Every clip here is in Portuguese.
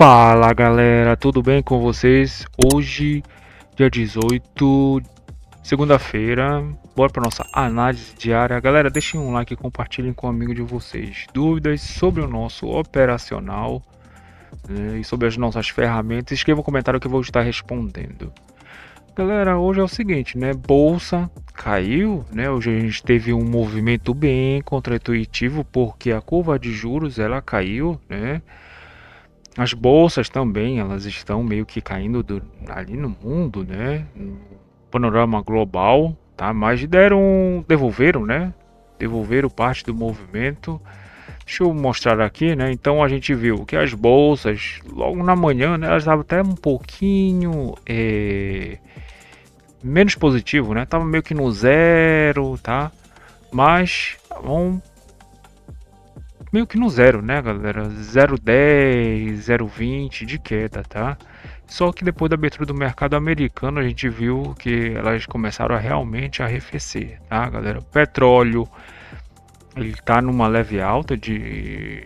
Fala galera, tudo bem com vocês? Hoje, dia 18, segunda-feira, bora para nossa análise diária. Galera, deixem um like e compartilhem com um amigo de vocês dúvidas sobre o nosso operacional, né, e sobre as nossas ferramentas. Escreva um comentário que eu vou estar respondendo. Galera, hoje é o seguinte, né? Bolsa caiu, né? Hoje a gente teve um movimento bem contraintuitivo porque a curva de juros ela caiu, né? As bolsas também, elas estão meio que caindo ali no mundo, né? No panorama global, tá? Mas devolveram, né? Devolveram parte do movimento. Deixa eu mostrar aqui, né? Então a gente viu que as bolsas, logo na manhã, né? Elas estavam até um pouquinho menos positivo, né? Tava meio que no zero, tá? Mas vão meio que no zero, né, galera? 0,10, 0,20 de queda, tá? Só que depois da abertura do mercado americano, a gente viu que elas começaram a realmente arrefecer, tá, galera? O petróleo, ele tá numa leve alta de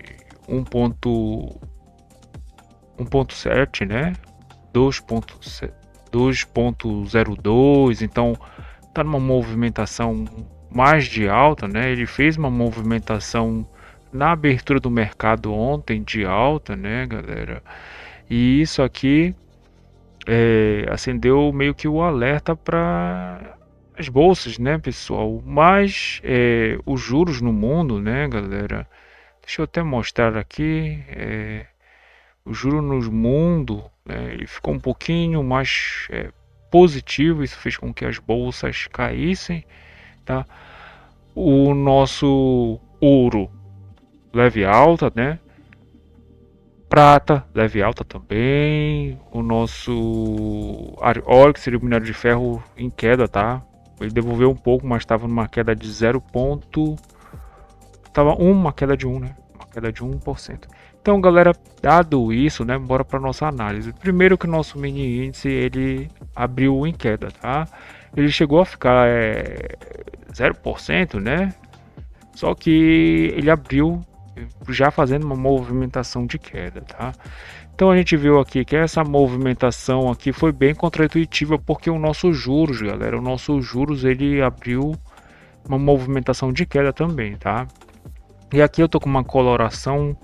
1,7, né? 2,02, então tá numa movimentação mais de alta, né? Ele fez uma movimentação na abertura do mercado ontem de alta, né, galera? E isso aqui acendeu meio que o alerta para as bolsas, né, pessoal? Mas os juros no mundo, né, galera? Deixa eu até mostrar aqui. O juro no mundo, né, ele ficou um pouquinho mais positivo. Isso fez com que as bolsas caíssem, tá? O nosso ouro leve alta, né? Prata, leve alta também. O nosso óleo, que seria o minério de ferro, em queda, tá? Ele devolveu um pouco, mas estava numa queda de 0. Tava uma queda de 1, né? Uma queda de 1%. Então, galera, dado isso, né? Bora para nossa análise. Primeiro que o nosso mini índice, ele abriu em queda, tá? Ele chegou a ficar 0%, né? Só que ele abriu já fazendo uma movimentação de queda, tá? Então a gente viu aqui que essa movimentação aqui foi bem contraintuitiva porque o nosso juros, galera, o nosso juros ele abriu uma movimentação de queda também, tá? E aqui eu tô com uma coloração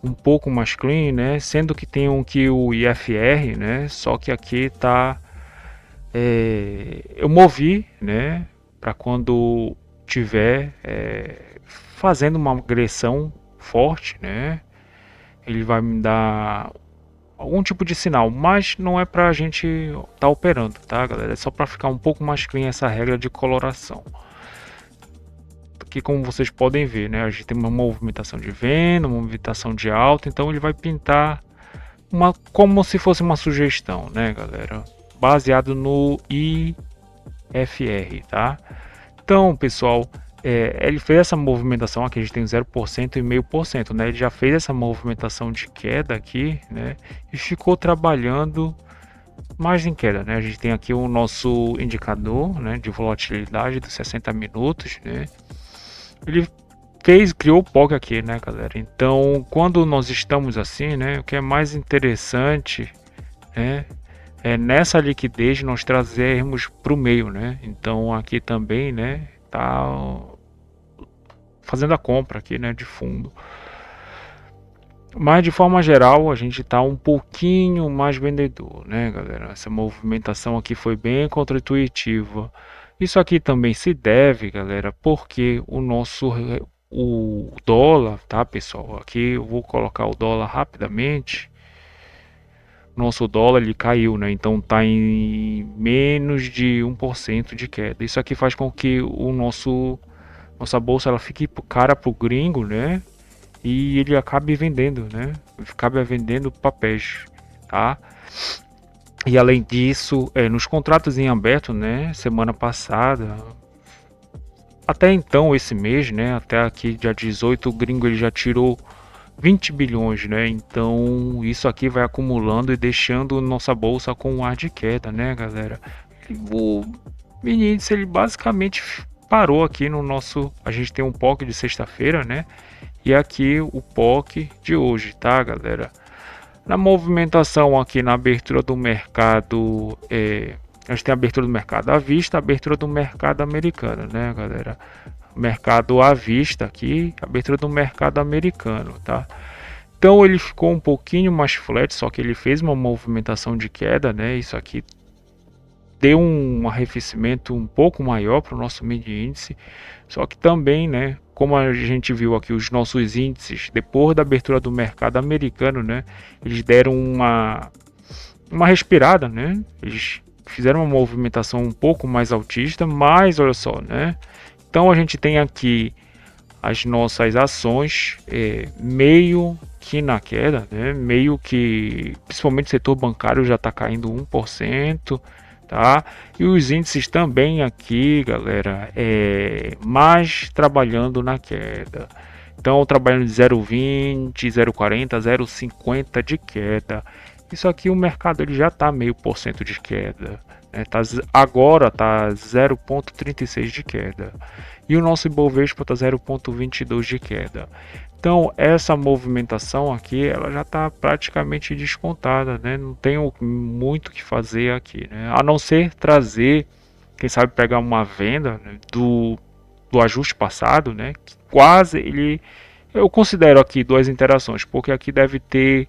um pouco mais clean, né? Sendo que tem que o IFR, né? Só que aqui tá eu movi, né? Para quando tiver fazendo uma agressão forte, né? Ele vai me dar algum tipo de sinal, mas não é pra gente tá operando, tá, galera? É só para ficar um pouco mais clean essa regra de coloração. Aqui, como vocês podem ver, né? A gente tem uma movimentação de venda, uma movimentação de alta, então ele vai pintar como se fosse uma sugestão, né, galera? Baseado no IFR, tá? Então, pessoal, ele fez essa movimentação aqui, a gente tem 0% e 0,5%, né? Ele já fez essa movimentação de queda aqui, né? E ficou trabalhando mais em queda, né? A gente tem aqui o nosso indicador, né, de volatilidade dos 60 minutos, né? Ele criou o POC aqui, né, galera? Então, quando nós estamos assim, né, o que é mais interessante, né, é nessa liquidez nós trazermos para o meio, né? Então aqui também, né, tá fazendo a compra aqui, né, de fundo. Mas de forma geral a gente tá um pouquinho mais vendedor, né, galera? Essa movimentação aqui foi bem contraintuitiva. Isso aqui também se deve, galera, porque o dólar, tá, pessoal? Aqui eu vou colocar o dólar rapidamente. Nosso dólar ele caiu, né? Então tá em menos de 1% de queda. Isso aqui faz com que nossa bolsa ela fique cara pro gringo, né? E ele acabe vendendo, né? Acabe vendendo papéis, tá? E além disso, nos contratos em aberto, né? Semana passada, até então esse mês, né? Até aqui dia 18, o gringo ele já tirou 20 bilhões, né? Então isso aqui vai acumulando e deixando nossa bolsa com um ar de queda, né, galera? O mini índice ele basicamente parou aqui no nosso. A gente tem um POC de sexta-feira, né? E aqui o POC de hoje, tá, galera? Na movimentação aqui na abertura do mercado, a gente tem a abertura do mercado à vista, a abertura do mercado americano, né, galera? Mercado à vista aqui, abertura do mercado americano, tá? Então ele ficou um pouquinho mais flat, só que ele fez uma movimentação de queda, né? Isso aqui deu um arrefecimento um pouco maior para o nosso mini índice, só que também, né, como a gente viu aqui os nossos índices depois da abertura do mercado americano, né, eles deram uma respirada, né? Eles fizeram uma movimentação um pouco mais altista, mas olha só, né? Então a gente tem aqui as nossas ações meio que na queda, né? Meio que, principalmente o setor bancário já está caindo 1%, tá? E os índices também aqui, galera, mais trabalhando na queda. Então, trabalhando de 0,20, 0,40, 0,50 de queda. Isso aqui o mercado ele já está meio por cento de queda. Né? Agora está 0,36 de queda. E o nosso Ibovespa está 0,22 de queda. Então essa movimentação aqui ela já está praticamente descontada, né? Não tenho muito o que fazer aqui, né? A não ser trazer, quem sabe pegar uma venda, né, do ajuste passado, né? Que quase ele, eu considero aqui duas interações, porque aqui deve ter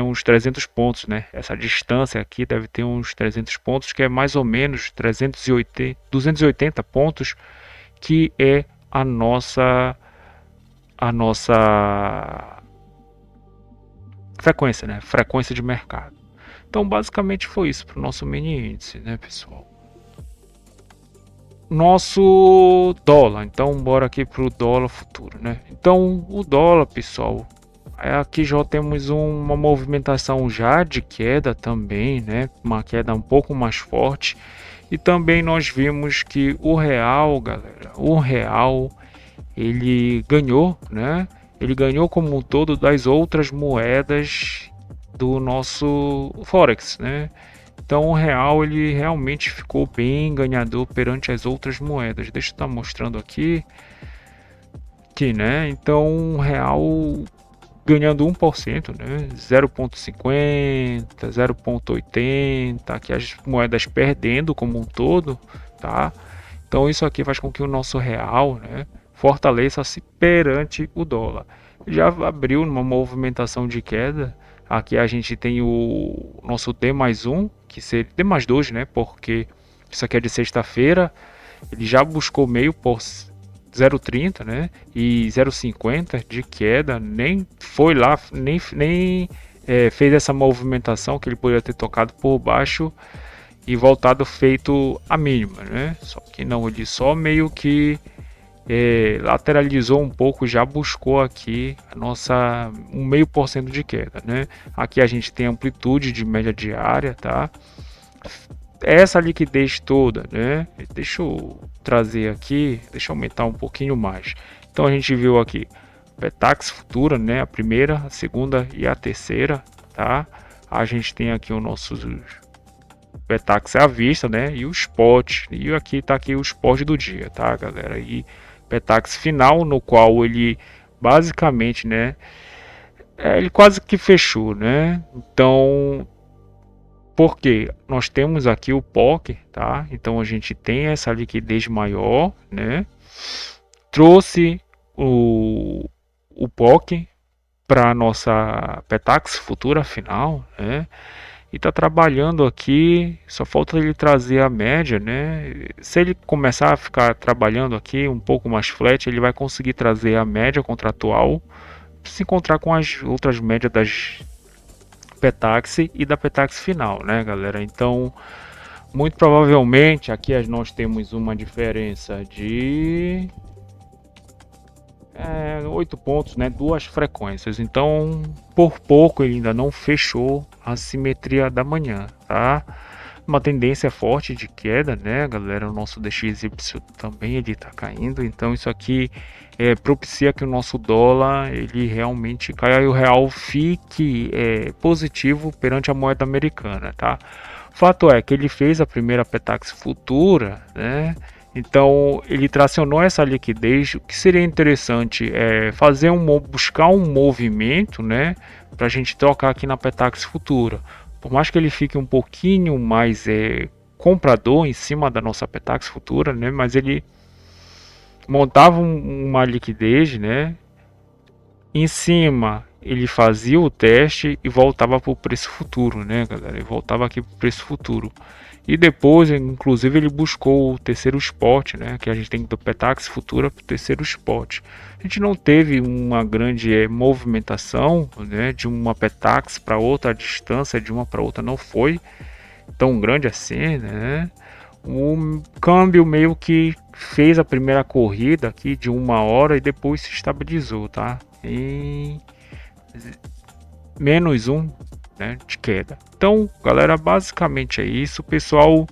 uns 300 pontos, né? Essa distância aqui deve ter uns 300 pontos, que é mais ou menos 280 pontos, que é a nossa frequência, né? Frequência de mercado. Então, basicamente foi isso para o nosso mini índice, né, pessoal? Nosso dólar. Então, bora aqui para o dólar futuro, né? Então, o dólar, pessoal, aqui já temos uma movimentação já de queda também, né? Uma queda um pouco mais forte. E também nós vimos que o real, galera, o real ele ganhou, né? Ele ganhou como um todo das outras moedas do nosso Forex, né? Então o real ele realmente ficou bem ganhador perante as outras moedas. Deixa eu estar mostrando aqui, né? Então o real ganhando 1%, né? 0,50, 0,80, aqui as moedas perdendo como um todo, tá? Então isso aqui faz com que o nosso real, né, fortaleça-se perante o dólar. Já abriu numa movimentação de queda. Aqui a gente tem o nosso D mais 1, que seria D mais 2, né? Porque isso aqui é de sexta-feira. Ele já buscou meio por 0,30, né? E 0,50 de queda. Nem foi lá, nem fez essa movimentação que ele poderia ter tocado por baixo e voltado feito a mínima, né? Só que não, ele só meio que lateralizou um pouco, já buscou aqui a nossa 0,5% de queda, né? Aqui a gente tem amplitude de média diária, tá? Essa liquidez toda, né? Deixa eu trazer aqui, deixa eu aumentar um pouquinho mais. Então a gente viu aqui Petax futura, né? A primeira, a segunda e a terceira, tá? A gente tem aqui o nosso Petax à vista, né? E o spot. E aqui tá aqui o spot do dia, tá, galera? E Petax final, no qual ele basicamente, né? Ele quase que fechou, né? Então, porque nós temos aqui o POC, tá? Então a gente tem essa liquidez maior, né? Trouxe o POC para nossa Petax futura final, né? E tá trabalhando aqui, só falta ele trazer a média, né? Se ele começar a ficar trabalhando aqui um pouco mais flat, ele vai conseguir trazer a média contratual, se encontrar com as outras médias das Petax e da Petax final, né, galera? Então, muito provavelmente aqui nós temos uma diferença de 8 pontos, né? Duas frequências. Então, por pouco ele ainda não fechou a simetria da manhã, tá? Uma tendência forte de queda, né, galera? O nosso DXY também ele tá caindo. Então, isso aqui propicia que o nosso dólar ele realmente caia e o real fique positivo perante a moeda americana, tá? Fato é que ele fez a primeira Petax futura, né? Então ele tracionou essa liquidez. O que seria interessante é buscar um movimento, né, para a gente trocar aqui na Petax Futura. Por mais que ele fique um pouquinho mais comprador em cima da nossa Petax Futura, né, mas ele montava uma liquidez, né, em cima ele fazia o teste e voltava para o preço futuro, né, galera? Ele voltava aqui para o preço futuro. E depois, inclusive, ele buscou o terceiro spot, né? Que a gente tem do Petax Futura para o terceiro spot. A gente não teve uma grande movimentação, né? De uma Petax para outra, a distância de uma para outra não foi tão grande assim, né? O câmbio meio que fez a primeira corrida aqui de 1 hora e depois se estabilizou, tá? Em -1, né, de queda. Então, galera, basicamente é isso. Pessoal,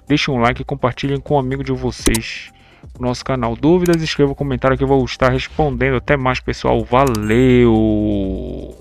deixem um like e compartilhem com um amigo de vocês o nosso canal. Dúvidas, escreva um comentário que eu vou estar respondendo. Até mais, pessoal. Valeu!